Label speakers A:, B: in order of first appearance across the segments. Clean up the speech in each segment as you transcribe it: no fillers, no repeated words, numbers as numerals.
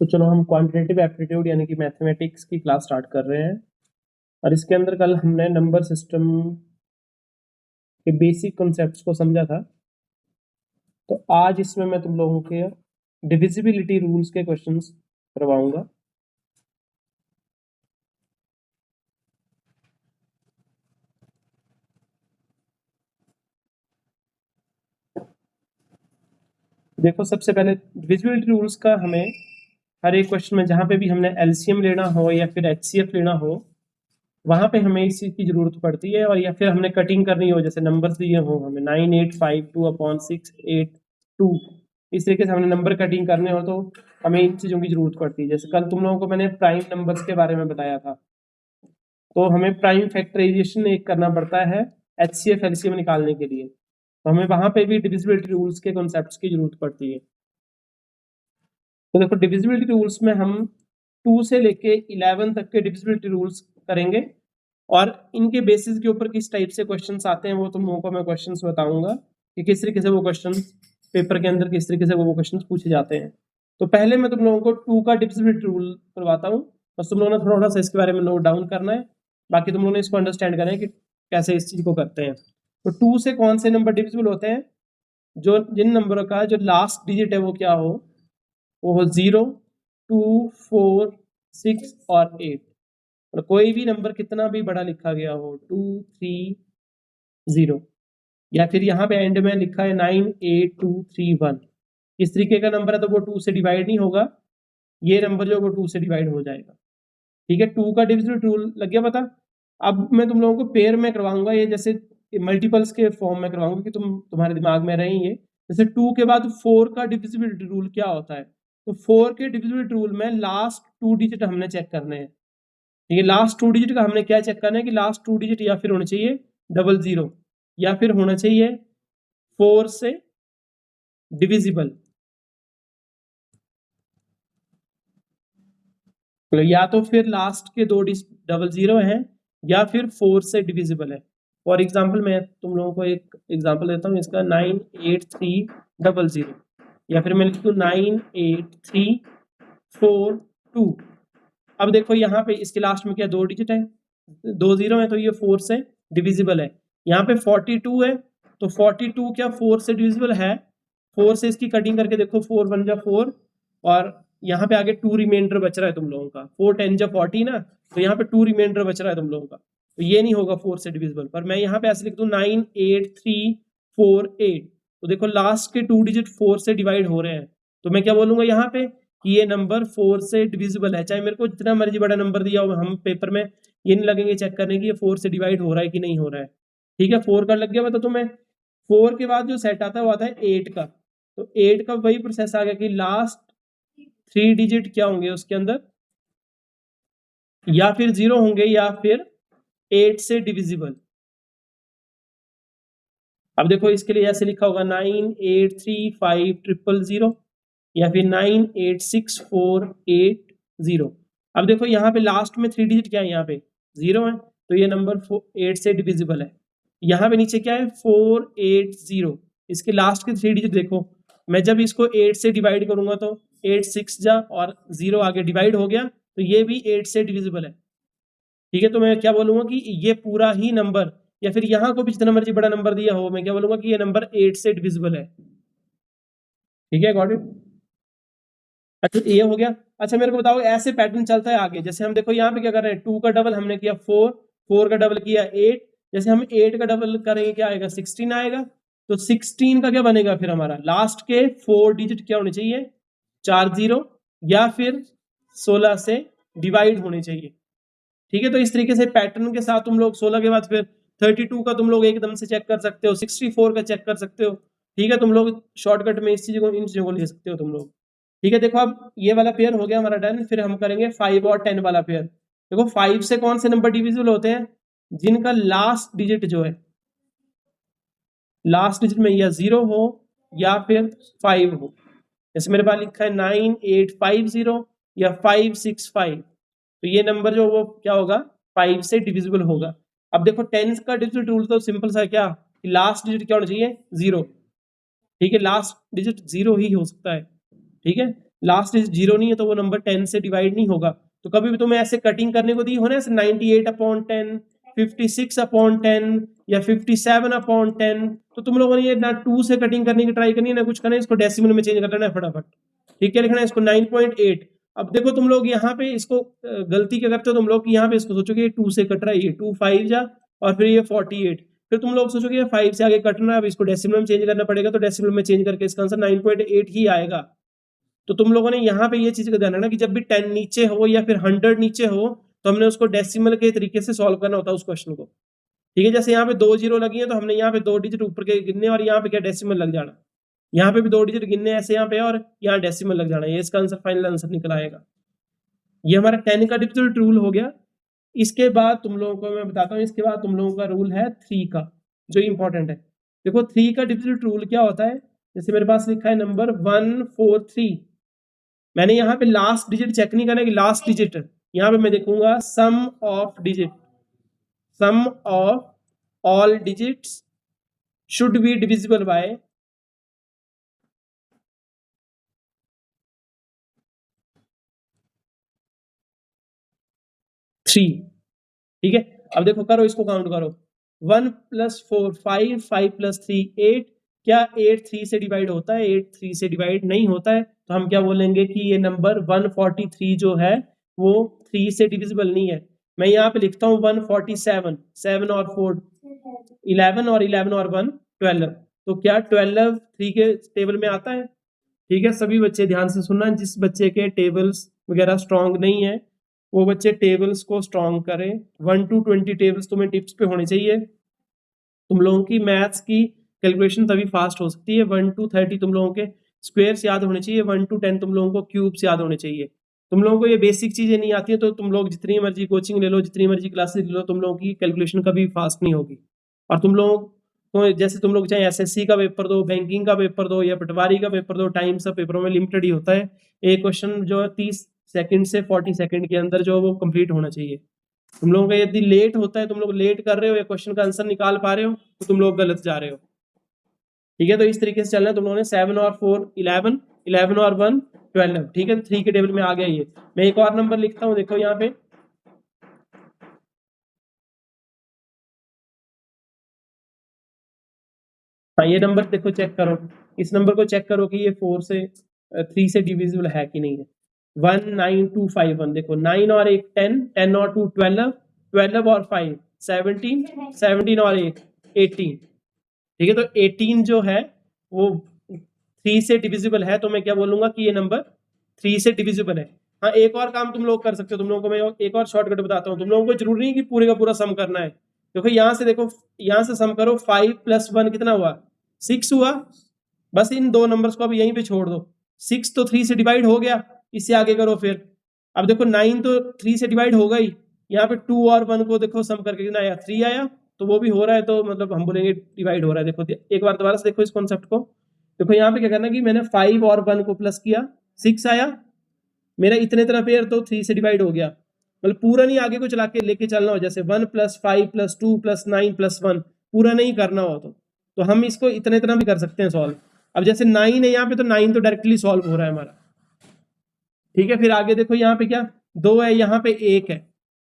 A: तो चलो हम क्वांटिटेटिव एप्टीट्यूड यानी कि मैथमेटिक्स की क्लास स्टार्ट कर रहे हैं। और इसके अंदर कल हमने नंबर सिस्टम के बेसिक कॉन्सेप्ट्स को समझा था। तो आज इसमें मैं तुम लोगों के डिविजिबिलिटी रूल्स के क्वेश्चंस करवाऊंगा। देखो, सबसे पहले डिविजिबिलिटी रूल्स का हमें हर एक क्वेश्चन में जहां पे भी हमने एलसीएम लेना हो या फिर एचसीएफ लेना हो वहां पे हमें इस चीज की जरूरत पड़ती है। और या फिर हमने कटिंग करनी हो, जैसे नंबर्स दिए हो हमें 9852/682, इस तरीके से हमने नंबर कटिंग करने हो तो हमें इन चीजों की जरूरत पड़ती है। जैसे कल तुम लोगों को मैंने प्राइम नंबर्स के बारे में बताया था, तो हमें प्राइम फैक्टराइजेशन एक करना पड़ता है एचसीएफ एलसीएम निकालने के लिए। तो हमें वहां पे भी डिविजिबिलिटी रूल्स के कॉन्सेप्ट्स की जरूरत पड़ती है। तो देखो, डिविजिबिलिटी रूल्स में हम 2 से लेके 11 तक के डिविजिबिलिटी रूल्स करेंगे और इनके बेसिस के ऊपर किस टाइप से क्वेश्चंस आते हैं वो तुम लोगों को मैं क्वेश्चंस बताऊंगा कि किस तरीके से वो क्वेश्चंस पेपर के अंदर किस तरीके से वो क्वेश्चंस पूछे जाते हैं। तो पहले मैं तुम लोगों को 2 का डिविजिबिलिटी रूल करवाता हूँ, बस तुम लोगों ने थोड़ा सा इसके बारे में नोट डाउन करना है, बाकी तुम लोगों ने इसको अंडरस्टैंड करना है कि कैसे इस चीज को करते हैं। तो 2 से कौन से नंबर डिविजिबल होते हैं? जो जिन नंबरों का जो लास्ट डिजिट है वो क्या हो, वो हो 0, 2, 4, 6 और 8। और कोई भी नंबर कितना भी बड़ा लिखा गया हो 2, 3, 0, या फिर यहाँ पे एंड में लिखा है 9, 8, 2, 3, 1, इस तरीके का नंबर है तो वो 2 से डिवाइड नहीं होगा, ये नंबर जो वो 2 से डिवाइड हो जाएगा। ठीक है, 2 का डिविजिबल रूल लग गया पता। अब मैं तुम लोगों को पेयर में करवाऊंगा, ये जैसे मल्टीपल्स के फॉर्म में करवाऊंगा कि तुम्हारे दिमाग में रहे ये। जैसे 2 के बाद 4 का डिविजिबिलिटी रूल क्या होता है, तो 4 के डिविजिबिलिटी रूल में लास्ट 2 डिजिट हमने चेक करने हैं। ठीक है, लास्ट 2 डिजिट का हमने क्या चेक करना है कि लास्ट 2 डिजिट या फिर होने चाहिए 00 या फिर होना चाहिए 4 से डिविजिबल। तो या तो फिर लास्ट के 2 डिजिट 00 हैं या फिर 4 से डिविजिबल है। फॉर एग्जाम्पल मैं तुम लोगों को एक एग्जाम्पल देता हूँ इसका, 98300, या फिर मैं लिख दूँ 98342। अब देखो यहाँ पे इसके लास्ट में क्या 2 डिजिट है, 2 0 है, तो ये 4 से डिविजिबल है। यहाँ पे 42 है, तो 42 क्या 4 से डिविजिबल है? 4 से इसकी कटिंग करके देखो, 4 1 जा 4 और यहाँ पे आगे 2 रिमाइंडर बच रहा है तुम लोगों का, 4 10 जा 40 ना, तो यहाँ पे 2 रिमाइंडर बच रहा है तुम लोगों का, तो ये नहीं होगा 4 से डिविजिबल। पर मैं यहाँ पे ऐसे लिख दूँ 98348, तो देखो लास्ट के 2 डिजिट 4 से डिवाइड हो रहे हैं, तो मैं क्या बोलूंगा यहाँ पे कि ये नंबर 4 से डिविजिबल है। चाहे मेरे को जितना मर्जी बड़ा नंबर दिया हो, हम पेपर में ये नहीं लगेंगे चेक करने की ये 4 से डिवाइड हो रहा है कि नहीं हो रहा है। ठीक है, 4 का लग गया बता तुम्हें। 4 के बाद जो सेट आता है वो आता है 8 का, तो 8 का वही प्रोसेस आ गया कि लास्ट 3 डिजिट क्या होंगे उसके अंदर, या फिर 0 होंगे या फिर 8 से डिविजिबल। अब देखो इसके लिए ऐसे लिखा होगा 9835000 या फिर 98648 अब देखो यहाँ पे लास्ट में 3 डिजिट क्या है, यहाँ पे 0 है, तो ये नंबर 8 से डिविजिबल है। यहाँ पे नीचे क्या है 480, इसके लास्ट के 3 डिजिट देखो, मैं जब इसको 8 से डिवाइड करूंगा तो 8 6 जा और 0 आगे डिवाइड हो गया, तो ये भी 8 से डिविजिबल है। ठीक है, तो मैं क्या बोलूंगा कि ये पूरा ही नंबर, या फिर यहाँ को भी जितना मर्जी बड़ा नंबर दिया हो, मैं क्या बोलूंगा कि ये नंबर 8 से डिविजिबल है। ठीक है, गॉट इट। अच्छा, ये हो गया। अच्छा मेरे को बताओ, ऐसे पैटर्न चलता है आगे। जैसे हम देखो यहाँ पे क्या कर रहे हैं, 2 का डबल हमने किया 4, 4 का डबल किया 8, जैसे हम 8 का डबल करेंगे क्या आएगा 16 आएगा। तो 16 का क्या बनेगा फिर, हमारा लास्ट के 4 डिजिट क्या होने चाहिए 4 0 या फिर 16 से डिवाइड होने चाहिए। ठीक है, तो इस तरीके से पैटर्न के साथ तुम लोग 16 के बाद फिर 32 का तुम लोग एकदम से चेक कर सकते हो, 64 का चेक कर सकते हो। ठीक है, तुम लोग शॉर्टकट में इस चीज को इन चीजों को ले सकते हो तुम लोग। ठीक है, देखो अब ये वाला पेयर हो गया हमारा डन। फिर हम करेंगे 5 और 10 वाला पेयर। देखो 5 से कौन से नंबर डिविजिबल होते हैं, जिनका लास्ट डिजिट जो है, लास्ट डिजिट में या 0 हो या फिर 5 हो। जैसे मेरे पास लिखा है 9850 या 565, तो ये नंबर जो वो क्या होगा 5 से डिविजिबल होगा। अब देखो 10 का डिजिट रूल तो सिंपल सा क्या, लास्ट डिजिट क्या होना चाहिए 0। ठीक है, लास्ट डिजिट 0 ही हो सकता है। ठीक है, लास्ट डिजिट 0 नहीं है तो वो नंबर 10 से डिवाइड नहीं होगा। तो कभी भी तुम्हें ऐसे कटिंग करने को दी हो ना, 98/10, 56/10 या 57/10, तो तुम लोगों ने ये ना 2 से कटिंग करने की ट्राई करनी है ना कुछ करना है, इसको डेसिमल में चेंज कर लेना है फटाफट। ठीक है, लिखना है इसको 9.8। अब देखो तुम लोग यहाँ पे इसको गलती क्या करते हो तुम लोग, यहाँ पे इसको सोचोगे 2 से कट रहा है, ये 2 5 जा और फिर ये 48, फिर तुम लोग सोचोगे 5 से आगे कटना है, अब इसको डेसिमल में चेंज करना पड़ेगा, तो डेसिमल में चेंज करके इसका आंसर 9.8 ही आएगा। तो तुम लोगों ने यहाँ पे ये चीज का ध्यान रखना कि जब भी 10 नीचे हो या फिर 100 नीचे हो तो हमने उसको डेसिमल के तरीके से सॉल्व करना होता है उस क्वेश्चन को। ठीक है, जैसे यहाँ पे 2 जीरो लगी है तो हमने यहाँ पे 2 डिजिट ऊपर के गिनने और यहाँ पे क्या डेसिमल लग जाना, यहाँ पे भी 2 डिजिट गिनने ऐसे यहाँ पे और यहाँ डेसिमल लग जाना, ये इसका आंसर फाइनल आंसर निकल आएगा। ये हमारा 10 का डिजिट रूल हो गया। इसके बाद तुम लोगों को मैं बताता हूँ, इसके बाद तुम लोगों का रूल है 3 का, जो इंपॉर्टेंट है। देखो 3 का डिजिट रूल क्या होता है, जैसे मेरे पास लिखा है नंबर 143, मैंने यहाँ पे लास्ट डिजिट चेक नहीं करना कि लास्ट डिजिट, यहाँ पे मैं देखूंगा sum of digit, sum of all digits should be divisible by 3। ठीक है, अब देखो करो, इसको काउंट करो, 1 + 4 5, 5 + 3 8, क्या 8 3 से डिवाइड होता है? 8 3 से डिवाइड नहीं होता है, तो हम क्या बोलेंगे कि ये नंबर 143 जो है वो 3 से डिविजिबल नहीं है। मैं यहाँ पे लिखता हूँ 147, 7 और 4 11 और 11 और 1 12, तो क्या 12 3 के टेबल में आता है? ठीक है, सभी बच्चे ध्यान से सुनना, जिस बच्चे के टेबल्स वगैरह स्ट्रांग नहीं है वो बच्चे टेबल्स को स्ट्रांग करें। 1 to 20 टेबल्स तुम्हें टिप्स पे होने चाहिए। तुम लोगों की मैथ्स की कैलकुलेशन तभी फास्ट हो सकती है। 1 to 30 तुम लोगों के स्क्वायर्स याद होने चाहिए, 1 to 10 तुम लोगों को क्यूब्स याद होने चाहिए। तुम लोगों को ये बेसिक चीजें नहीं आती है तो तुम लोग जितनी मर्जी कोचिंग ले लो, जितनी मर्जी क्लासेस ले लो, तुम लोगों की कैलकुलेशन कभी फास्ट नहीं होगी। और तुम लोग तो जैसे तुम लोग चाहे एसएससी का पेपर दो, बैंकिंग का पेपर दो या पटवारी का पेपर दो, टाइम सब पेपरों में लिमिटेड ही होता है। एक क्वेश्चन जो 30 सेकंड से 40 सेकंड के अंदर जो वो कंप्लीट होना चाहिए। तुम लोगों का यदि लेट होता है, तुम लोग लेट कर रहे हो या क्वेश्चन का आंसर निकाल पा रहे हो, तो तुम लोग गलत जा रहे हो। ठीक है, तो इस तरीके से चलना है। तुम लोगों ने 7 और 4 11, 11 और 1 12। ठीक है, 3 के टेबल में आ गया ये। मैं एक और नंबर लिखता हूँ, देखो यहाँ पे हाँ, ये नंबर देखो, चेक करो, इस नंबर को चेक करो कि ये 4 से 3 से डिविजिबल है कि नहीं है। 19251, देखो 9 और 1 10, 10 और 2 12, 12 और 5 17, 17 और 1 18। ठीक है, तो 18 जो है वो 3 से डिविजिबल है, तो मैं क्या बोलूंगा कि ये नंबर 3 से डिविजिबल है। हाँ, एक और काम तुम लोग कर सकते हो, तुम लोगों को मैं एक और शॉर्टकट बताता हूँ। तुम लोगों को जरूरी नहीं कि पूरे का पूरा सम करना है। देखो यहाँ से, देखो यहाँ से सम करो, 5 + 1 कितना हुआ? 6 हुआ। बस इन दो नंबर्स को अब यहीं पे छोड़ दो। 6 तो 3 से डिवाइड हो गया, इससे आगे करो फिर। अब देखो 9 तो 3 से डिवाइड होगा ही, यहाँ पे 2 और 1 को देखो सम करके कितना आया? 3 आया, तो वो भी हो रहा है, तो मतलब हम बोलेंगे डिवाइड हो रहा है। देखो एक बार दोबारा से देखो इस कॉन्सेप्ट को। देखो यहाँ पे क्या करना कि मैंने 5 और 1 को प्लस किया, 6 आया, मेरा इतने तरह पेयर तो 3 से डिवाइड हो गया। मतलब पूरा नहीं आगे को चला के लेके चलना हो, जैसे 1 + 5 + 2 + 9 + 1 पूरा नहीं करना हो तो हम इसको इतने तरह भी कर सकते हैं सॉल्व। अब जैसे 9 है यहाँ पे, तो 9 तो डायरेक्टली सॉल्व हो रहा है हमारा। ठीक है, फिर आगे देखो यहाँ पे क्या 2 है, यहाँ पे 1 है,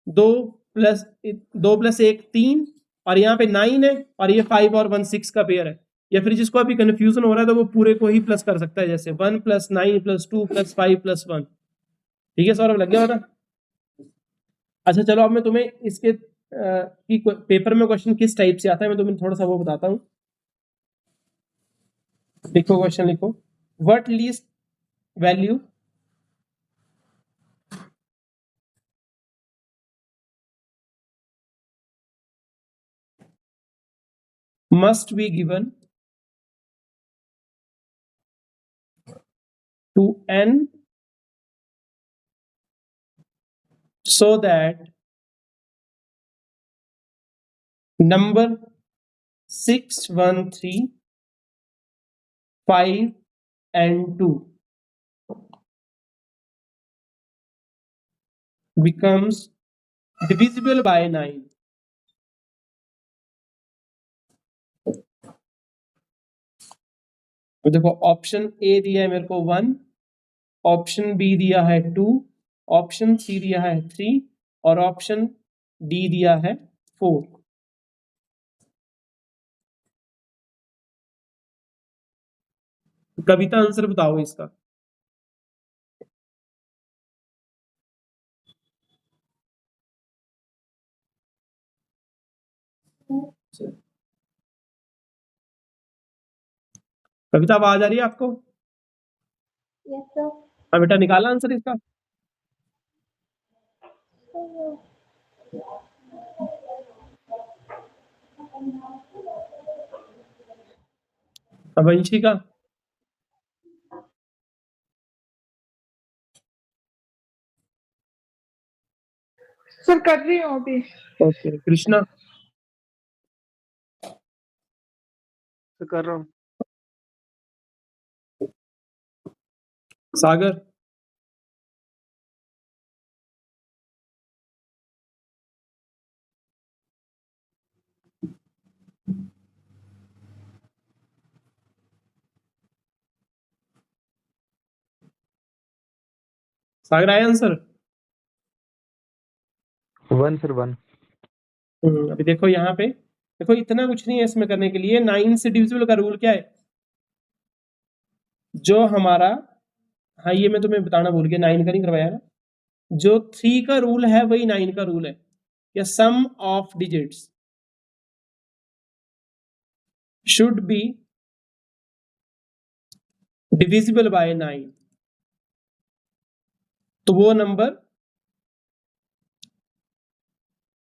A: 2 + 1 3, और यहाँ पे 9 है, और ये 5 और 1 6 का पेयर है। या फिर जिसको अभी कंफ्यूजन हो रहा है तो वो पूरे को ही प्लस कर सकता है, जैसे 1 + 9 + 2 + 5 + 1। ठीक है, सौरभ लग गया होगा? अच्छा चलो, अब मैं तुम्हें इसके कि पेपर में क्वेश्चन किस टाइप से आता है मैं तुम्हें थोड़ा सा वो बताता हूँ। लिखो, क्वेश्चन लिखो, what least value must be given to n so that number 6 1 3 5 and 2 becomes divisible by 9। तो देखो ऑप्शन ए दिया है मेरे को 1, ऑप्शन बी दिया है 2, ऑप्शन सी दिया है 3 और ऑप्शन डी दिया है 4। कविता आंसर बताओ इसका। कविता आवाज आ रही है आपको?
B: Yes sir.
A: हाँ बेटा, निकाला आंसर इसका? अब वंशिका।
B: सर कर रही हूँ अभी।
A: ओके कृष्णा।
C: तो कर रहा हूँ।
A: सागर। सागर आया आंसर?
C: 1 सर 1।
A: अभी देखो यहाँ पे, देखो इतना कुछ नहीं है इसमें करने के लिए। 9 से डिविजिबल का रूल क्या है? जो हमारा, हाँ ये मैं तुम्हें बताना भूल गया, 9 का नहीं करवाया ना। जो 3 का रूल है वही 9 का रूल है, या sum of digits should be divisible by 9। तो वो नंबर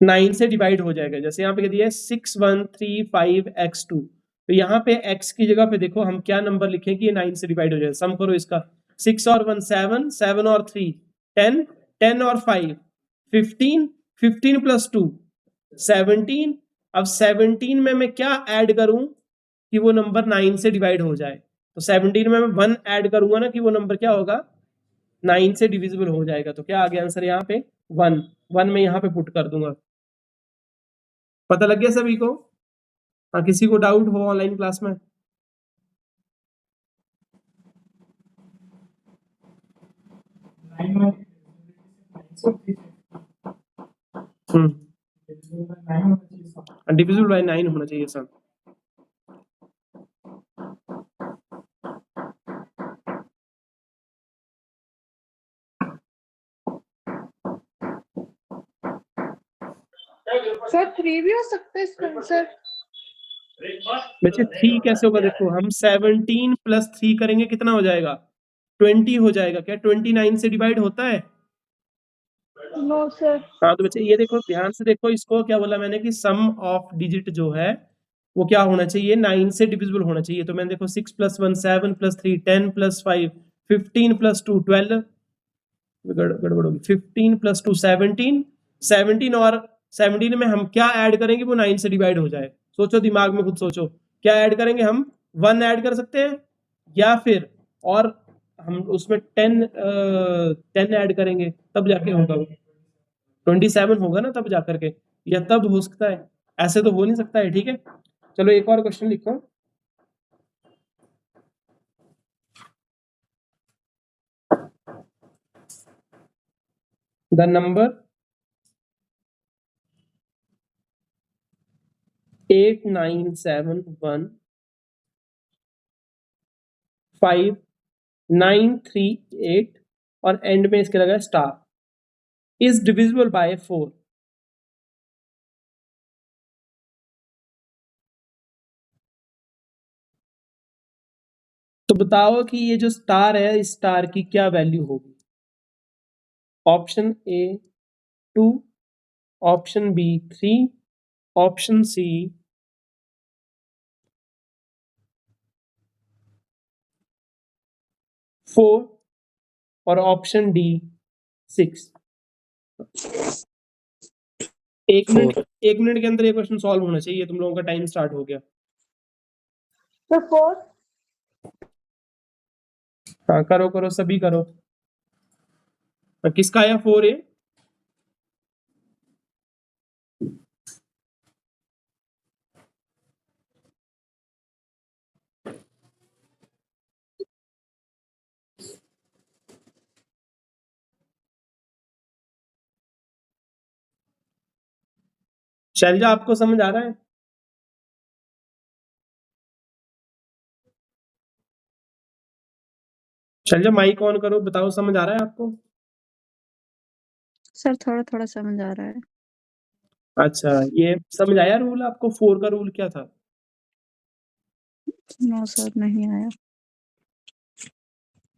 A: 9 से डिवाइड हो जाएगा। जैसे यहाँ पे कह दिया है 6135x2, तो यहाँ पे x की जगह पे देखो हम क्या नंबर लिखें कि ये 9 से डिवाइड हो जाए। सम करो इसका, 6 और 1 7, 7 और 3 10, 10 और 5 15, 15 प्लस 2 17। अब 17 में मैं क्या ऐड करूं कि वो नंबर 9 से डिवाइड हो जाए? तो 17 में मैं 1 ऐड करूंगा ना कि वो नंबर क्या होगा, 9 से डिविजिबल हो जाएगा। तो क्या आ गया आंसर यहाँ पे? 1। 1 में यहाँ पे पुट कर दूंगा। पता लग गया सभी को? हाँ, किसी को डाउट हो ऑनलाइन क्लास में? डिविजिबल बाय 9 होना चाहिए सर।
B: सर 3 भी हो सकता है इसका आंसर?
A: बच्चे 3 कैसे होगा? देखो हम 17 प्लस 3 करेंगे कितना हो जाएगा? 20 हो जाएगा। क्या 29 से डिवाइड होता है?
B: No sir.
A: हाँ तो बच्चे ये देखो, ध्यान से देखो, इसको क्या बोला मैंने कि सम ऑफ डिजिट जो है वो क्या होना चाहिए, 9 से डिविजिबल होना चाहिए। तो मैंने देखो 6 प्लस 1 7 प्लस 3 10 प्लस 5 15 प्लस 2 12, गड़बड़ होगी, 15 प्लस 2 17, 17 और 17 में हम क्या ऐड करेंगे वो 9 से डिवाइड हो जाए? सोचो, दिमाग में खुद सोचो, क्या ऐड करेंगे हम? 1 ऐड कर सकते हैं, या फिर और हम उसमें 10 ऐड करेंगे तब जाके होगा वो 27 होगा ना तब जाकर के, या तब हो सकता है, ऐसे तो हो नहीं सकता है। ठीक है, चलो एक और क्वेश्चन लिखो। द नंबर 8971 5938 और एंड में इसके लगा स्टार इज डिविजिबल बाय 4। तो बताओ कि ये जो स्टार है, इस स्टार की क्या वैल्यू होगी? Option A 2, option B 3, option C 4 और ऑप्शन डी 6। एक मिनट के अंदर ये क्वेश्चन सॉल्व होना चाहिए। तुम लोगों का टाइम स्टार्ट हो गया।
B: सर 4।
A: हाँ करो करो, सभी करो। किसका आया 4 ये? शैलजा आपको समझ आ रहा है? शैलजा माइक ऑन करो, बताओ समझ आ रहा है आपको?
D: सर थोड़ा थोड़ा समझ आ रहा है।
A: अच्छा, ये समझ आया रूल आपको? 4 का रूल क्या था?
D: नो सर नहीं आया।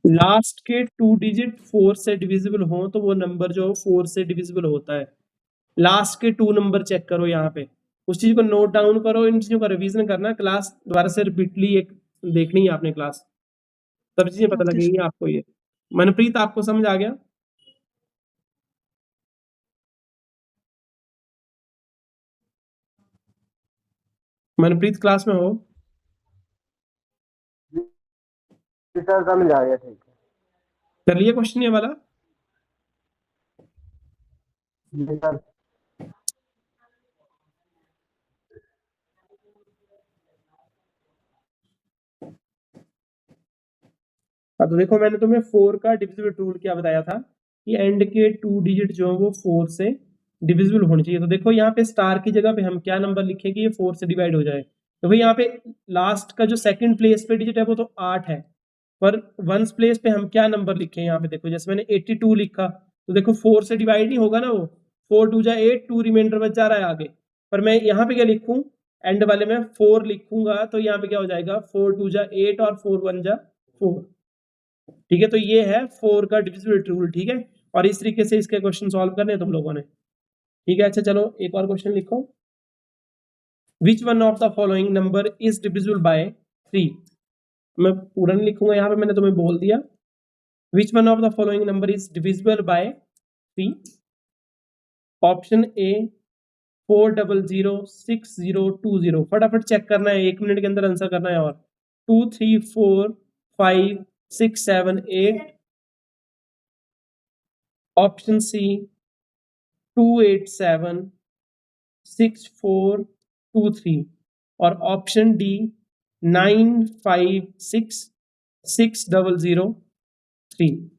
A: लास्ट के 2 डिजिट 4 से डिविजिबल हो तो वो नंबर जो 4 से डिविजिबल होता है। लास्ट के 2 नंबर चेक करो यहाँ पे, उस चीज को नोट डाउन करो, इन चीजों का रिवीजन करना, क्लास दोबारा से रिपीटली एक देखनी है आपने क्लास, तब चीजें पता
D: ओके
A: लगेंगी आपको। ये मनप्रीत आपको समझ आ गया? मनप्रीत क्लास में हो?
C: सर समझ आ गया, ठीक
A: कर लिया क्वेश्चन ये वाला?
C: है सर।
A: हाँ, तो देखो मैंने तुम्हें 4 का डिविजिबल रूल क्या बताया था कि एंड के 2 डिजिट जो है वो 4 से डिविजिबल होने चाहिए। तो देखो यहाँ पे स्टार की जगह पे हम क्या नंबर लिखें कि ये 4 से डिवाइड हो जाए? तो भाई यहाँ पे लास्ट का जो सेकंड प्लेस पे डिजिट है वो तो 8 है, पर वंस प्लेस पे हम क्या नंबर लिखे? यहाँ पे देखो, जैसे मैंने 82 लिखा, तो देखो 4 से डिवाइड नहीं होगा ना वो, 4 2 जा 8, 2 रिमाइंडर बच जा रहा है आगे। पर मैं यहाँ पे क्या लिखूं? एंड वाले में 4 लिखूंगा, तो यहाँ पे क्या हो जाएगा? 4 2 जा 8 और 4 1 जा 4। ठीक है, तो ये है 4 का डिविजिबिलिटी रूल। ठीक है, और इस तरीके से इसके क्वेश्चन सॉल्व करने हैं तुम लोगों ने। ठीक है, अच्छा चलो एक और क्वेश्चन लिखो। Which one of the following number is divisible by 3? मैं पूरा नहीं लिखूंगा यहाँ पे, मैंने तुम्हें बोल दिया। Which one of the following number is divisible by 3? Option A 4006020। फटाफट चेक करना है, 1 मिनट के अंदर आंसर करना है। और 2 3 4 5 6 7 8। Option C 2876423। और ऑप्शन डी 95660003।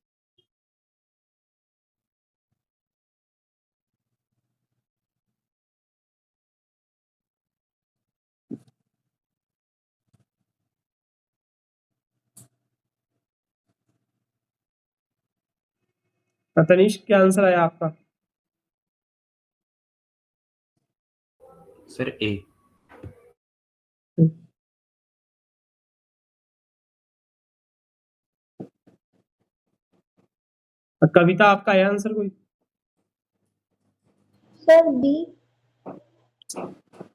A: तनिष क्या आंसर आया आपका?
E: सर ए।
A: कविता आपका आया आंसर कोई?
B: Sir D.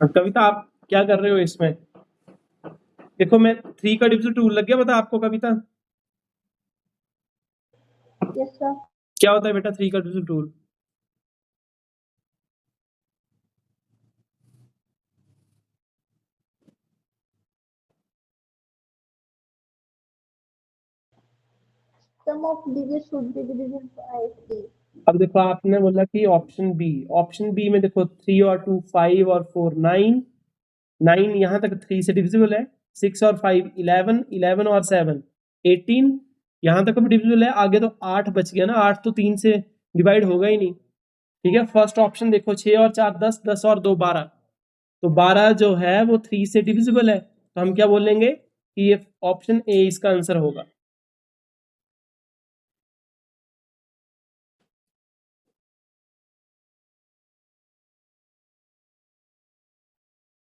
A: कविता आप क्या कर रहे हो इसमें? देखो मैं 3 का डिविजन टूल लग गया, बता आपको कविता
B: यस सर।
A: क्या होता है बेटा 3 का division tool?
B: Sum of digit should be divisible by 3।
A: अब देखो आपने बोला कि ऑप्शन बी में देखो 3 और 2 5 और 4 9, 9 यहाँ तक 3 से डिविजिबल है। 6 और 5 11, 11 और 7 18, यहाँ तक भी डिविजिबल है। आगे तो 8 बच गया ना, 8 तो 3 से डिवाइड होगा ही नहीं। ठीक है, फर्स्ट ऑप्शन देखो 6 और 4 10, 10 और 2 12, तो 12 जो है वो 3 से डिविजिबल है। तो हम क्या बोलेंगे कि ये ऑप्शन ए इसका आंसर होगा।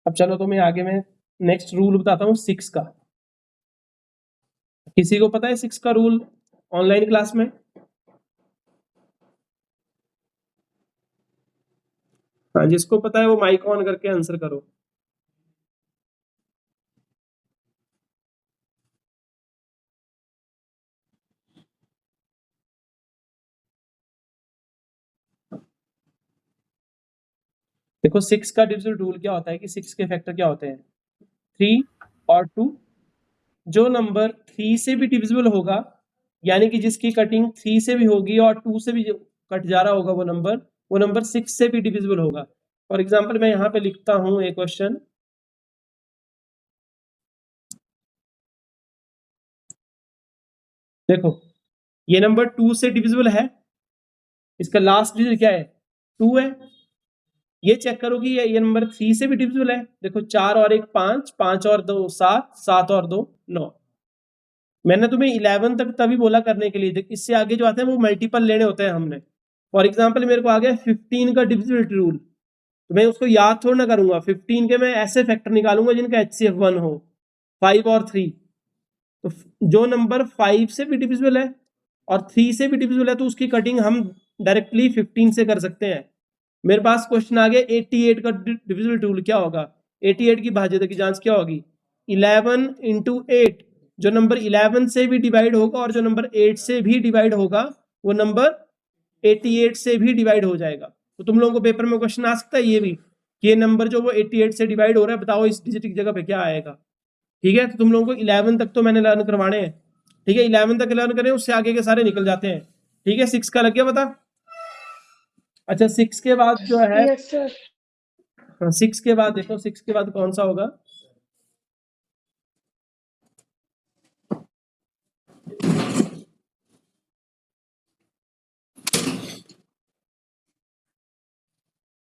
A: अब चलो तुम्हें आगे मैं नेक्स्ट रूल बताता हूँ 6 का। किसी को पता है 6 का रूल ऑनलाइन क्लास में? हाँ, जिसको पता है वो माइक ऑन करके आंसर करो। देखो 6 का डिविजिबल रूल क्या होता है कि 6 के फैक्टर क्या होते हैं? 3 और 2। जो नंबर 3 से भी डिविजिबल होगा, यानी कि जिसकी कटिंग 3 से भी होगी और 2 से भी कट जा रहा होगा, वो नंबर 6 से भी डिविजिबल होगा। फॉर एग्जाम्पल मैं यहाँ पे लिखता हूँ एक क्वेश्चन। देखो ये नंबर 2 से डिविजिबल है, इसका लास्ट डिजिट क्या है? 2 है। ये चेक करो कि ये नंबर 3 से भी डिविजिबल है। देखो 4 और 1 5, 5 और 2 7, 7 और 2 9। मैंने तुम्हें 11 तक तभी बोला करने के लिए, देख इससे आगे जो आते हैं वो मल्टीपल लेने होते हैं हमने। फॉर एग्जाम्पल मेरे को आ गया 15 का डिविजिबिलिटी रूल, तो मैं उसको याद थोड़ा ना करूंगा, 15 के मैं ऐसे फैक्टर निकालूंगा जिनका HCF 1 हो, 5 और 3। तो जो नंबर 5 से भी डिविजिबल है और 3 से भी डिविजिबल है तो उसकी कटिंग हम डायरेक्टली 15 से कर सकते हैं। मेरे पास क्वेश्चन आ गया 88 का डिविजिबिलिटी रूल क्या होगा। 88 की भाज्यता की जांच क्या होगी, 11 into 8। जो नंबर 11 से भी डिवाइड होगा और जो नंबर 8 से भी डिवाइड होगा वो नंबर 88 से भी डिवाइड हो जाएगा। तो तुम लोगों को पेपर में क्वेश्चन आ सकता है ये भी कि ये नंबर जो वो 88 से डिवाइड हो रहा है, बताओ इस डिजिट की जगह पे क्या आएगा। ठीक है, तो तुम लोगों को 11 तक तो मैंने लर्न करवाने हैं। ठीक है, 11 तक लर्न करें, उससे आगे के सारे निकल जाते हैं। ठीक है, 6 का लग गया पता। अच्छा 6 के बाद जो है,
B: यस सर।
A: हाँ 6 के बाद देखो, 6 के बाद कौन सा होगा,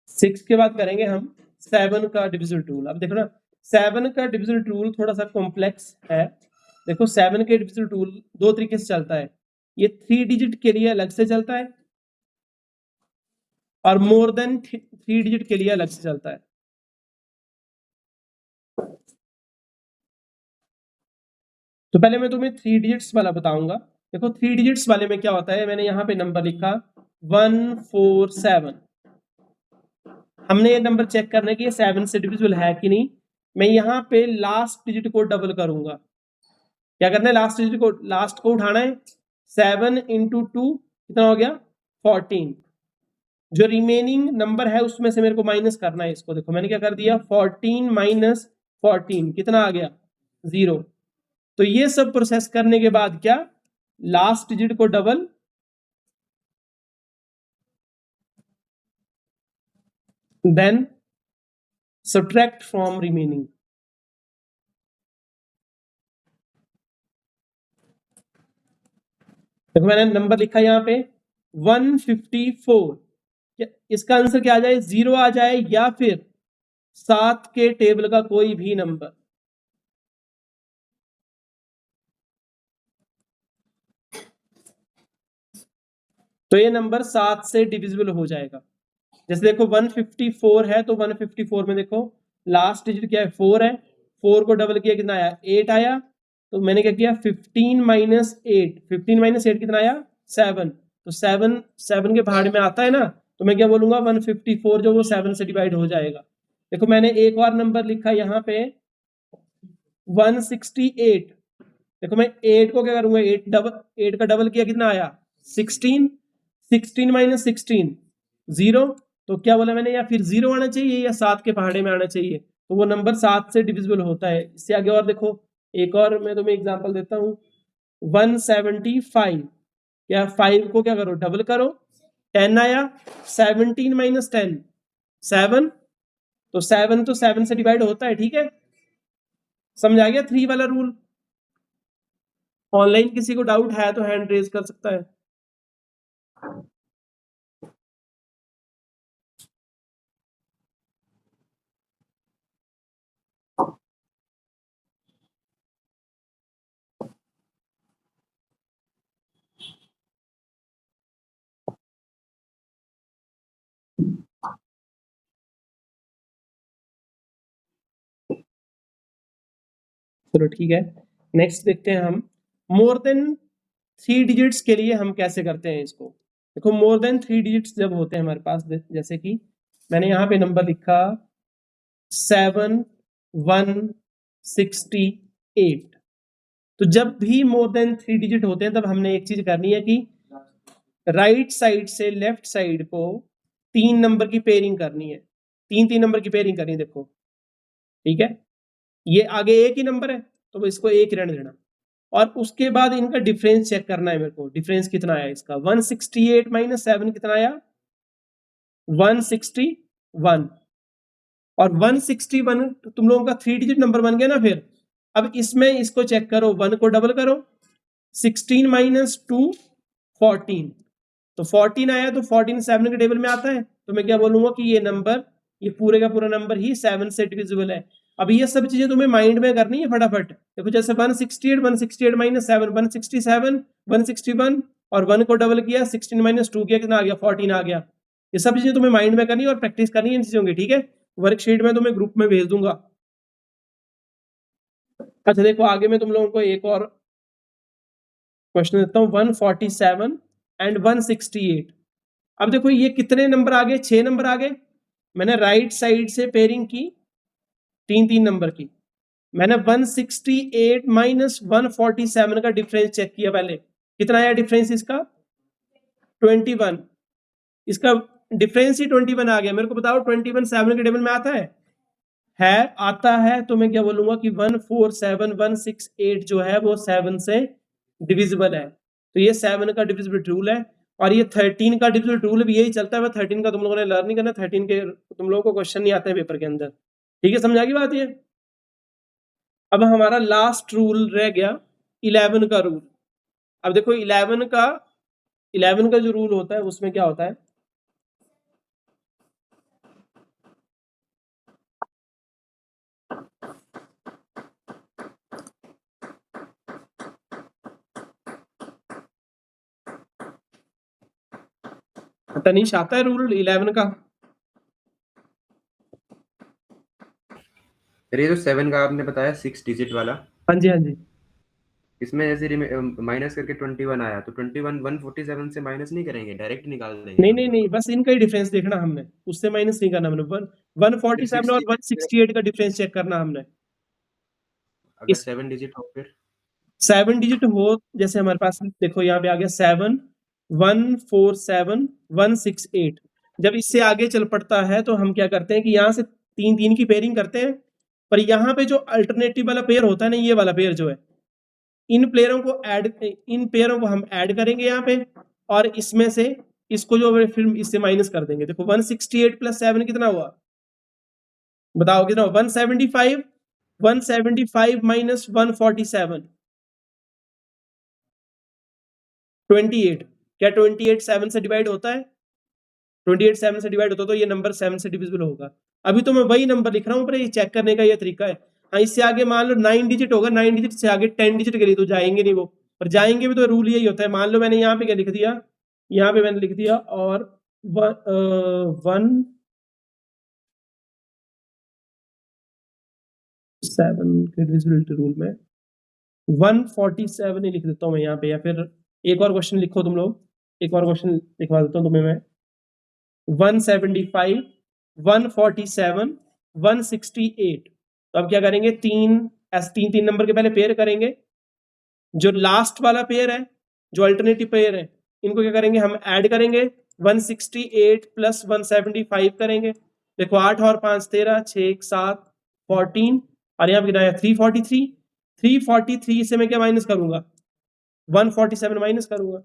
A: सिक्स के बाद करेंगे हम 7 का डिविजिबल रूल। अब देखो ना 7 का डिविजिबल रूल थोड़ा सा कॉम्प्लेक्स है। देखो 7 के डिविजिबल रूल दो तरीके से चलता है, ये 3 डिजिट के लिए अलग से चलता है और मोर देन 3 डिजिट के लिए अलग से चलता है। तो पहले मैं तुम्हें 3 डिजिट्स वाला बताऊंगा। देखो 3 डिजिट्स वाले में क्या होता है, मैंने यहाँ पे नंबर लिखा 147। हमने ये नंबर चेक करना कि ये 7 से डिविजिबल है कि नहीं। मैं यहाँ पे लास्ट डिजिट को डबल करूंगा। क्या करना है, लास्ट डिजिट को, लास्ट को उठाना है। 7 into 2 कितना हो गया 14। जो रिमेनिंग नंबर है उसमें से मेरे को माइनस करना है इसको। देखो मैंने क्या कर दिया, 14 माइनस 14 कितना आ गया 0। तो ये सब प्रोसेस करने के बाद क्या, लास्ट डिजिट को double, then subtract from remaining. देखो मैंने नंबर लिखा यहाँ पे 154। इसका आंसर क्या आ जाए, 0 आ जाए या फिर 7 के टेबल का कोई भी नंबर। तो ये नंबर 7 से डिविजिबल हो जाएगा। जैसे देखो 154 है तो 154 में देखो लास्ट डिजिट क्या है 4 है, 4 को डबल किया कितना आया 8 आया। तो मैंने क्या किया 15 माइनस 8, 15 माइनस 8 कितना आया 7। तो 7 के भाड़ में आता है ना, तो मैं क्या बोलूंगा 154 जो वो 7 से डिवाइड हो जाएगा। देखो मैंने एक और नंबर लिखा यहाँ पे 168। देखो मैं 8 को क्या करूंगा 8 का डबल किया कितना आया 16, 16 माइनस 16 0। तो क्या बोला मैंने, या फिर 0 आना चाहिए या 7 के पहाड़े में आना चाहिए। तो वो नंबर 7 से डिविजिबल होता है। इससे आगे और देखो, एक और मैं तुम्हें एग्जांपल देता हूँ 175। क्या 5 को क्या करो डबल करो, 10 आया, 17 माइनस 10 7। तो 7 तो 7 से डिवाइड होता है। ठीक है, समझ आ गया 3 वाला रूल। ऑनलाइन किसी को डाउट है तो हैंड रेज कर सकता है। चलो ठीक है, नेक्स्ट देखते हैं हम मोर देन 3 डिजिट्स के लिए हम कैसे करते हैं इसको। देखो मोर देन 3 डिजिट्स जब होते हैं हमारे पास, जैसे कि मैंने यहाँ पे नंबर लिखा 7168। तो जब भी मोर देन 3 डिजिट होते हैं तब हमने एक चीज करनी है कि राइट साइड से लेफ्ट साइड को 3 नंबर की पेयरिंग करनी है, 3 नंबर की पेयरिंग करनी है। देखो ठीक है, ये आगे एक ही नंबर है तो इसको एक रहने देना और उसके बाद इनका डिफरेंस चेक करना है मेरे को। डिफरेंस कितना आया इसका, 168 माइनस 7 कितना आया 161। और 161 तुम लोगों का 3 डिजिट नंबर बन गया ना। फिर अब इसमें इसको चेक करो, 1 को डबल करो, 16 माइनस 2 14। तो 14 आया तो 14 7 के टेबल में आता है। तो मैं क्या बोलूंगा कि ये नंबर ये पूरे का पूरा नंबर ही 7 से डिविजिबल है। अब ये सब चीजें तुम्हें माइंड में करनी है फटाफट। देखो जैसे 168 माइनस 7 167 161 और 1 को डबल किया 16 माइनस 2 किया, कितना आ गया 14 आ गया। ये सब चीजें तुम्हें माइंड में करनी है और प्रैक्टिस करनी है इन चीजों की, ठीक है। वर्कशीट में तुम्हें ग्रुप में भेज दूंगा। अच्छा देखो आगे मैं तुम लोगों को एक और क्वेश्चन देता हूँ 147 एंड 168। अब देखो ये कितने नंबर आ गए, 6 नंबर आ गए। मैंने राइट साइड से पेयरिंग की 3 नंबर की। मैंने 168 माइनस 147 का डिफरेंस चेक किया पहले, कितना आया डिफरेंस इसका 21। इसका डिफरेंस ही 21 आ गया। मेरे को बताओ 21 7 के टेबल में आता है आता है तो मैं क्या बोलूंगा कि 147 168 जो है वो 7 से डिविजिबल है। तो ये 7 का डिविजिबिलिटी रूल है और ये 13 का डिविजिबिलिटी रूल भी यही चलता है। 13 का तुम लोगों ने लर्न नहीं करना, 13 के तुम लोगों को क्वेश्चन नहीं आते हैं पेपर के अंदर, ठीक है। समझ आ गई बात ये। अब हमारा लास्ट रूल रह गया 11 का रूल। अब देखो 11 का जो रूल होता है उसमें क्या होता है, तनीश आता है रूल 11 का?
E: ये जो 7 का आपने बताया 6 डिजिट वाला,
A: हाँ जी हाँ जी।
E: इसमें जैसे माइनस करके 21 आया तो 21 147 से माइनस नहीं करेंगे, डायरेक्ट निकाल देंगे।
A: नहीं बस इनका ही डिफरेंस देखना हमने, उससे माइनस नहीं करना हमने। 147 और 168 का डिफरेंस चेक करना हमने।
E: अगर 7 डिजिट हो फिर
A: 7 डिजिट हो, जैसे हमारे पास देखो यहाँ पे आ गया 7 147 168। जब इससे आगे चल पड़ता है तो हम क्या करते हैं कि यहाँ से 3 की पेयरिंग करते हैं। पर यहाँ पे जो अल्टरनेटिव वाला पेयर होता है ना, ये वाला पेयर जो है, इन पेयरों को हम ऐड करेंगे यहाँ पे और इसमें से इसको जो फिर इससे माइनस कर देंगे। देखो 168 प्लस 7 कितना हुआ, बताओ कितना हुआ? 175 माइनस 147 28। क्या 28 7 से डिवाइड होता है? 28 7 से डिवाइड होता है तो ये नंबर 7 से डिविजिबल होगा। अभी तो मैं वही नंबर लिख रहा हूँ पर ये चेक करने का ये तरीका है। हाँ इससे आगे मान लो 9 डिजिट होगा, 9 डिजिट से आगे 10 डिजिट के लिए तो जाएंगे नहीं वो, पर जाएंगे भी तो रूल यही होता है। मान लो मैंने यहाँ पे क्या लिख दिया, यहाँ पे मैंने लिख दिया और 1 7 के डिविजिबिलिटी रूल में 147 ही लिख देता हूँ मैं यहाँ पे। या फिर एक और क्वेश्चन लिखो तुम लोग, एक और क्वेश्चन लिखवा देता हूँ तुम्हें मैं। 175 147 168। तो अब क्या करेंगे, तीन नंबर के पहले पेयर करेंगे। जो लास्ट वाला पेयर है, जो अल्टरनेटिव पेयर है, इनको क्या करेंगे हम ऐड करेंगे। 168 प्लस 175 करेंगे। देखो 8 और 5 13, 6 1 7 14 और यहाँ पे कितना है 343। 343 से मैं क्या माइनस करूंगा, 147 माइनस करूंगा।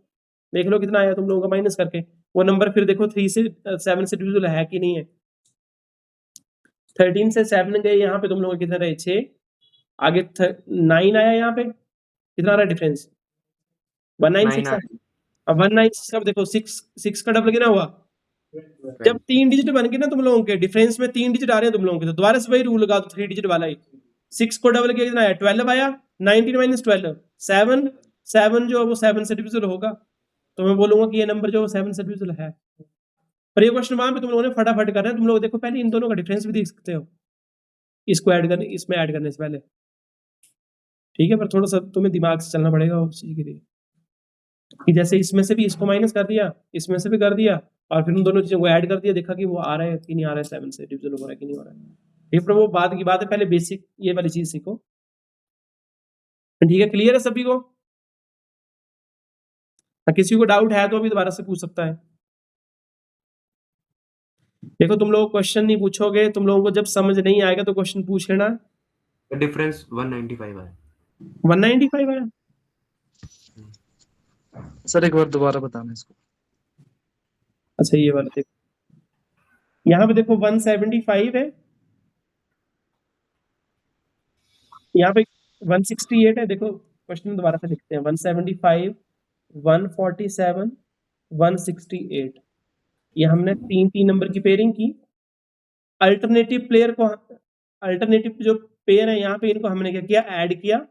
A: देख लो कितना आया तुम लोगों का माइनस करके। वो नंबर फिर देखो 3 से 7 से डिविजिबल है कि नहीं है। 13 से 7 गए, यहाँ पे तुम लोगों के कितने रहे 6, आगे 9 आया। यहाँ पे कितना रहा डिफरेंस 196। अब 196 अब देखो 6 का डबल कितना हुआ। जब 3 डिजिट बन गए ना तुम लोगों के, डिफरेंस में 3 डिजिट आ रहे हैं तुम लोगों के, तो दोबारा से वही रूल लगा दो 3 डिजिट वाला ही। 6 को डबल किया कितना आया 12 आया। 19 माइनस 12 7 जो है वो 7 से डिविजिबल होगा। तो मैं बोलूंगा कि ये नंबर जो 7 से डिविजिबल है। पर ये क्वेश्चन वहां पे तुम लोगों ने फटाफट करना है। तुम लोग देखो पहले इन दोनों का डिफरेंस भी देख सकते हो, इसको ऐड करने इसमें ऐड करने से पहले, ठीक है। पर थोड़ा सा तुम्हें दिमाग से चलना पड़ेगा उस चीज के लिए कि जैसे इसमें से भी इसको माइनस कर दिया, इसमें से भी कर दिया और फिर उन दोनों चीजों को ऐड कर दिया, देखा कि वो आ रहा है कि नहीं आ रहा है, 7 से डिविजिबल हो रहा है कि नहीं हो रहा है। ठीक है, पर वो बाद की बात है, पहले बेसिक ये वाली चीज सीखो। ठीक है, क्लियर है सभी को? किसी को डाउट है तो अभी दोबारा से पूछ सकता है। देखो तुम लोग क्वेश्चन नहीं पूछोगे, तुम लोगों को जब समझ नहीं आएगा तो क्वेश्चन पूछ लेना।
E: डिफरेंस 195 है।
A: 195 है
F: सर, एक बार दोबारा बताना इसको।
A: अच्छा ये वाला देखो, यहाँ पे देखो 175 है, यहाँ पे 168 है। देखो क्वेश्चन दोबारा से लिखते हैं 175 147 168। ये हमने 3 नंबर की पेयरिंग की अल्टरनेटिव प्लेयर को, अल्टरनेटिव जो पेयर है यहाँ पे, इनको हमने क्या किया, ऐड किया।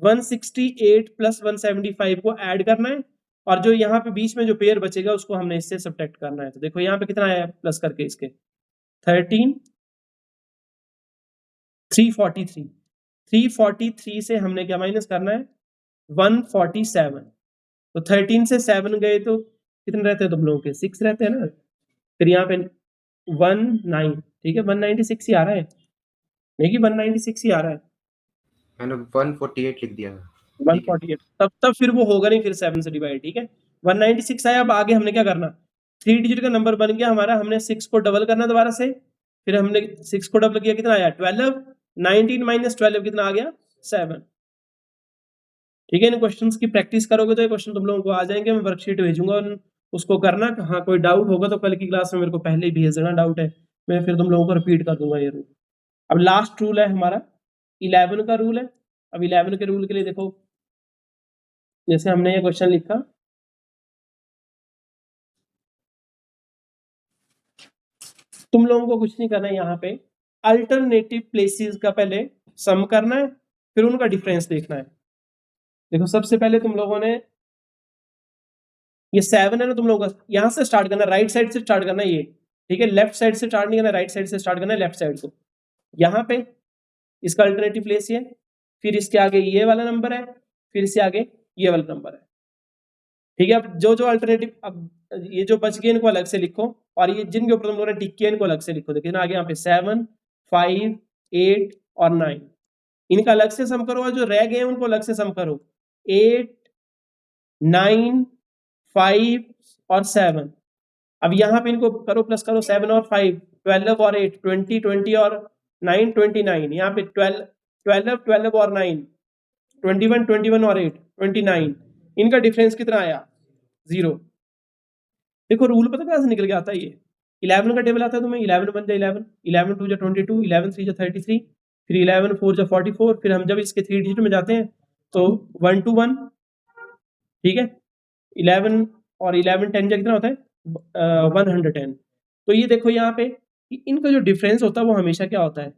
A: 168 प्लस 175 को ऐड करना है, और जो यहाँ पे बीच में जो पेयर बचेगा उसको हमने इससे सब्ट्रैक्ट करना है। तो देखो यहाँ पे कितना आया प्लस करके इसके 13, 343, 343 से हमने क्या माइनस करना है 147। तो 13 से 7 गए तो कितने रहते हैं तुम लोगों के, 6 रहते हैं ना। फिर यहाँ पे 19, ठीक है 196 ही आ रहा है, नहीं कि 196 ही आ रहा है,
E: मैंने 148 लिख दिया।
A: 148। तब फिर वो होगा नहीं, फिर 7 से डिवाइड, ठीक है। 196 आया। अब आगे हमने क्या करना, 3 डिजिट का नंबर बन गया हमारा, हमने 6 को डबल करना दोबारा से। फिर हमने 6 को डबल किया, कितना आया 12, 19 माइनस 12 कितना आ गया 7। ठीक है, इन क्वेश्चंस की प्रैक्टिस करोगे तो ये क्वेश्चन तुम लोगों को आ जाएंगे। मैं वर्कशीट भेजूंगा, उसको करना। हाँ कोई डाउट होगा तो कल की क्लास में मेरे को पहले ही भेज देना, डाउट है मैं फिर तुम लोगों को रिपीट कर दूंगा ये रूल। अब लास्ट रूल है हमारा 11 का रूल है। अब 11 के रूल के लिए देखो, जैसे हमने ये क्वेश्चन लिखा, तुम लोगों को कुछ नहीं करना है, यहाँ पे अल्टरनेटिव प्लेसेस का पहले सम करना है, फिर उनका डिफरेंस देखना है। देखो सबसे पहले तुम लोगों ने ये 7 है ना, तुम लोगों का यहाँ से स्टार्ट करना, राइट साइड से स्टार्ट करना है ये, ठीक है। लेफ्ट साइड से स्टार्ट नहीं करना, राइट साइड से स्टार्ट करना है, लेफ्ट साइड को। यहाँ पे इसका अल्टरनेटिव प्लेस ये, फिर इसके आगे ये वाला नंबर है, फिर इससे आगे ये वाला नंबर है, ठीक है। अब जो जो अल्टरनेटिव, अब ये जो बच गए इनको अलग से लिखो, और ये जिनके ऊपर तुम लोगों ने टिक किया इनको अलग से लिखो। देखिए ना आगे यहाँ पे 7, 5, 8 और 9, इनका अलग से सम करो, और जो रह गए हैं उनको अलग से सम करो। 8, 9, 5 और 7। अब यहाँ पे इनको करो, प्लस करो, 7 और 5 12 और 8 20, 20 और 9 29। यहाँ पे 12, 12, 12 और 9 21, 21 और 8 29। इनका डिफरेंस कितना आया 0। देखो रूल पता कहाँ से निकल के आता है, ये 11 का टेबल आता है तुम्हें, 11 1 जा 11, 11 2 जा 22, 11 3 जा 33, फिर 11 4 जा 44। फिर हम जब इसके 3 डिजिट में जाते हैं तो 1 to 1, ठीक है। 11 और 11 10 जा कितना होता है 110। तो ये देखो यहाँ पे कि इनका जो डिफरेंस होता है वो हमेशा क्या होता है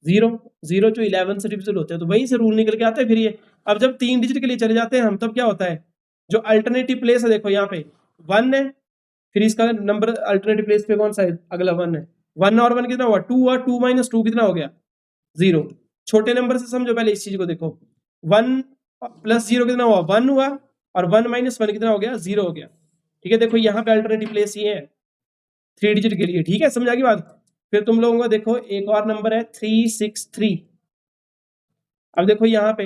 A: 0। 0 जो 11 से डिविजिबल होते हैं, तो वहीं से रूल निकल के आता है फिर ये। अब जब 3 डिजिट के लिए चले जाते हैं हम, तब क्या होता है, जो अल्टरनेटिव प्लेस है, देखो यहाँ पे 1 है, फिर इसका नंबर अल्टरनेटिव प्लेस पे कौन सा है, अगला 1 है। 1 और 1 कितना हुआ 2 हुआ, 2 माइनस 2 कितना हो गया 0। छोटे नंबर से समझो पहले इस चीज को, देखो 1 प्लस 0 कितना हुआ 1 हुआ, और 1 माइनस 1 कितना हो गया 0 हो गया, ठीक है। देखो यहाँ पे अल्टरनेटिव प्लेस ये है 3 डिजिट के लिए, ठीक है, समझ आ गई बात। फिर तुम लोगों का देखो एक और नंबर है 363। अब देखो यहाँ पे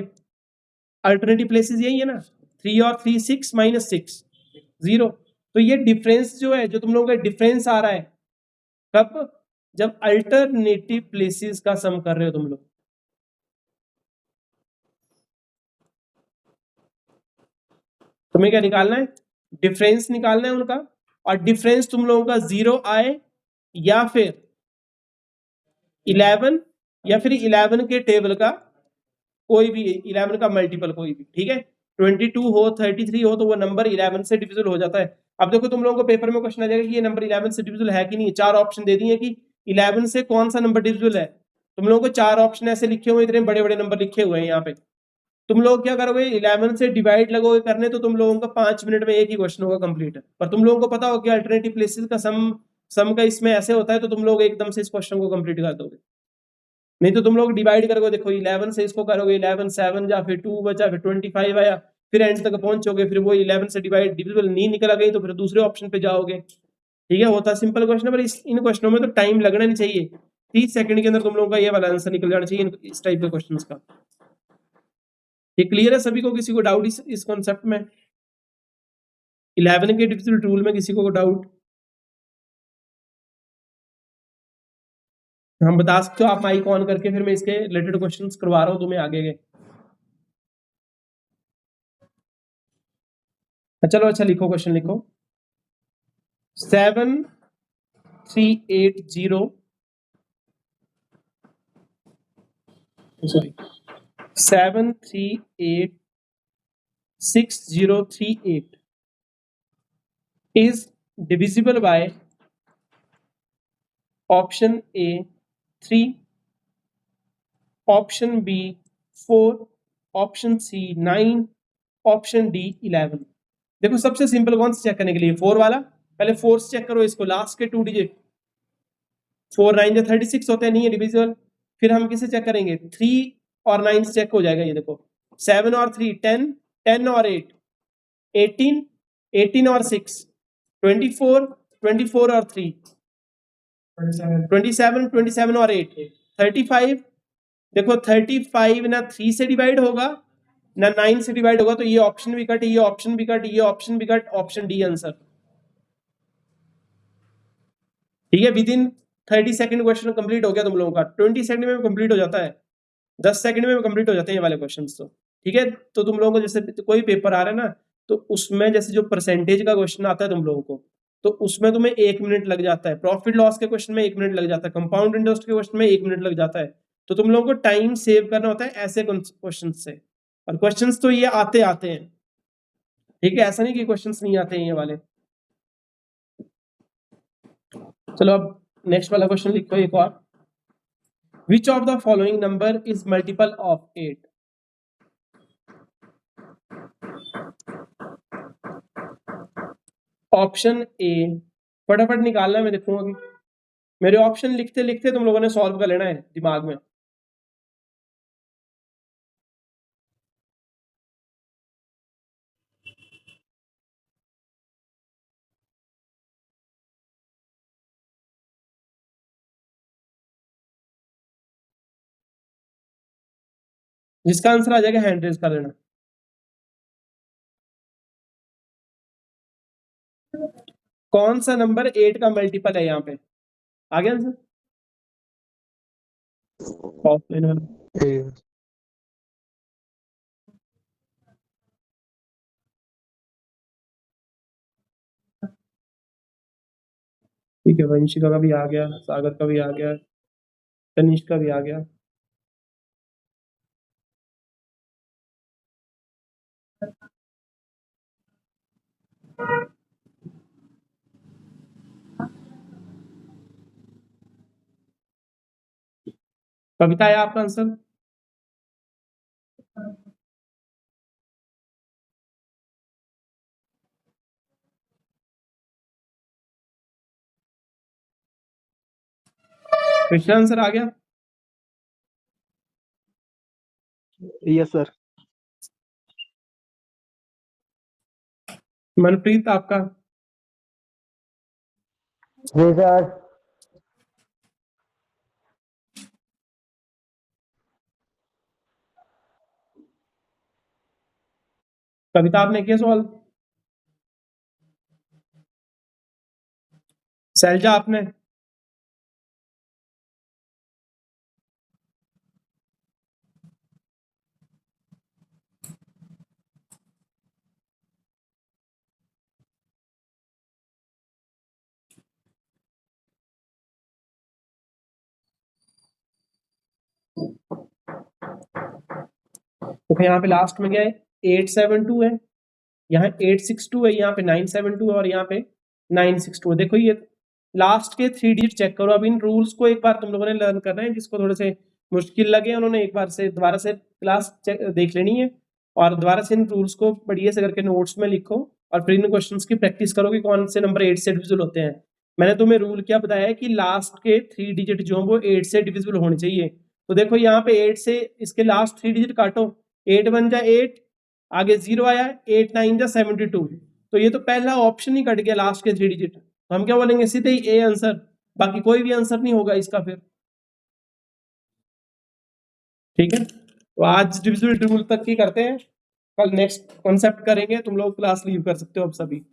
A: अल्टरनेटिव प्लेसेस यही है ना, 3 और 3 6 माइनस 6 0। तो ये डिफरेंस जो है, जो तुम लोगों का डिफरेंस आ रहा है, कब, जब अल्टरनेटिव प्लेसेस का सम कर रहे हो तुम लोग। तुम्हें क्या निकालना है, डिफरेंस निकालना है उनका, और डिफरेंस तुम लोगों का 0 आए, या फिर 11, या फिर 11 के टेबल का कोई भी 11 का मल्टीपल कोई भी, ठीक है। 22 हो 33 हो तो वो नंबर 11 से डिविजिबल हो जाता है। अब देखो तुम लोगों को पेपर में क्वेश्चन आ जाएगा कि ये नंबर 11 से डिविजिबल है कि नहीं। 4 ऑप्शन दे दिए कि 11 से कौन सा नंबर डिविजिबल है। तुम लोगों को 4 ऑप्शन ऐसे लिखे हुए, इतने बड़े बड़े नंबर लिखे हुए हैं यहाँ पे। तुम लोग क्या करोगे, 11 से डिवाइड लगोगे करने, तो तुम लोगों का 5 मिनट में एक ही क्वेश्चन होगा कंप्लीट। पर तुम लोगों को पता हो कि अल्टरनेटिव प्लेसेस का सम का इसमें ऐसे होता है, तो तुम लोग एकदम से इस क्वेश्चन को कंप्लीट कर दोगे। नहीं तो तुम लोग डिवाइड करोगे, देखो 11 से इसको करोगे, 11 7 या फिर 2 बचा, फिर 25 आया, फिर एंड तक पहुंचोगे, फिर वो 11 से डिविजिबल नहीं निकला गई तो फिर दूसरे ऑप्शन पे जाओगे, ठीक है। होता सिंपल क्वेश्चन है, पर इन क्वेश्चनों में तो टाइम लगना नहीं चाहिए। 30 सेकंड के अंदर तुम लोगों का ये वाला आंसर निकल जाना चाहिए इस टाइप के क्वेश्चन का। ये क्लियर है सभी को, किसी को डाउट इस कॉन्सेप्ट में, 11 के डिविजिबल रूल में किसी को डाउट? हम बता सकते हो आप माइक ऑन करके, फिर मैं इसके रिलेटेड क्वेश्चंस करवा रहा हूँ तुम्हें आगे के। चलो अच्छा लिखो, क्वेश्चन लिखो। 7380 sorry 7386038 is divisible by option A 3, option B 4, option C 9, option D 11। देखो सबसे सिंपल कौन सा चेक करने के लिए 4 वाला, पहले 4 से चेक करो इसको, लास्ट के 2 डिजिट 4 9 जो 36 होते हैं, नहीं है डिविजिबल। फिर हम किसे चेक करेंगे 3 और 9 से चेक हो जाएगा, ये देखो 7 और 3 10, 10 और 8 18, 18 और 6 24, 24 और 3 27, 27 और 8 35। देखो 35 ना 3 से डिवाइड होगा ना 9 से डिवाइड होगा, तो ये ऑप्शन भी कट, ये ऑप्शन भी कट, ये ऑप्शन भी कट, ऑप्शन डी आंसर। ठीक है, with in 30 second question complete हो गया तुम लोगों का, 20 सेकंड में कंप्लीट हो जाता है, 10 सेकंड में कंप्लीट हो जाते हैं ये वाले क्वेश्चन। तो ठीक है, तो तुम लोगों को जैसे कोई पेपर आ रहा है ना, तो उसमें जैसे जो परसेंटेज का क्वेश्चन आता है तुम लोगों को, तो उसमें तुम्हें 1 मिनट लग जाता है, प्रॉफिट लॉस के क्वेश्चन में 1 मिनट लग जाता है, कंपाउंड इंटरेस्ट के क्वेश्चन में 1 मिनट लग जाता है। तो तुम लोगों को टाइम सेव करना होता है ऐसे क्वेश्चन से, और क्वेश्चंस तो ये आते आते हैं। ठीक है, ऐसा नहीं कि क्वेश्चंस नहीं आते हैं ये वाले। चलो अब नेक्स्ट वाला क्वेश्चन लिखो एक और। Which of the following number is multiple of 8? Option A, फटाफट निकालना है, मैं देखूंगा कि मेरे ऑप्शन लिखते लिखते तुम लोगों ने सॉल्व कर लेना है दिमाग में। जिसका आंसर आ जाएगा हैंड रेज कर देना। कौन सा नंबर 8 का मल्टीपल है यहाँ पे, आ गया आंसर? ऑफलाइन वाला। ठीक है, वंशिका का भी आ गया, सागर का भी आ गया, तनिष्क का भी आ गया। कविता है आपका आंसर? कृष्णा आंसर आ गया?
C: Yes sir.
A: मनप्रीत आपका?
C: जी सर।
A: कविता आपने किया सवाल? शैलजा आपने? तो यहाँ पे लास्ट में क्या है 872 है, यहाँ 862 है, यहाँ पे 972 है और यहाँ पे 962 है। देखो ये लास्ट के 3 डिजिट चेक करो। अब इन रूल्स को एक बार तुम लोगों ने लर्न करना है, जिसको थोड़े से मुश्किल लगे उन्होंने एक बार से दोबारा से क्लास देख लेनी है और दोबारा से इन रूल्स को बढ़िया से करके नोट्स में लिखो और फिर इन क्वेश्चंस की प्रैक्टिस करो कि कौन से नंबर 8 से डिविजिबल होते हैं। मैंने तुम्हें रूल क्या बताया है कि लास्ट के 3 डिजिट जो वो 8 से डिविजिबल होने चाहिए। तो देखो यहाँ पे 8 से इसके लास्ट 3 डिजिट काटो, 8 1 जा 8, आगे 0 आया, 8 9 जा 72, तो ये तो पहला ऑप्शन ही कट गया लास्ट के 3 डिजिट। तो हम क्या बोलेंगे सीधे ही ए आंसर, बाकी कोई भी आंसर नहीं होगा इसका फिर। ठीक है, तो आज डिविजिबिलिटी रूल तक ही करते हैं, कल नेक्स्ट कॉन्सेप्ट करेंगे। तुम लोग क्लास लीव कर सकते हो अब सभी।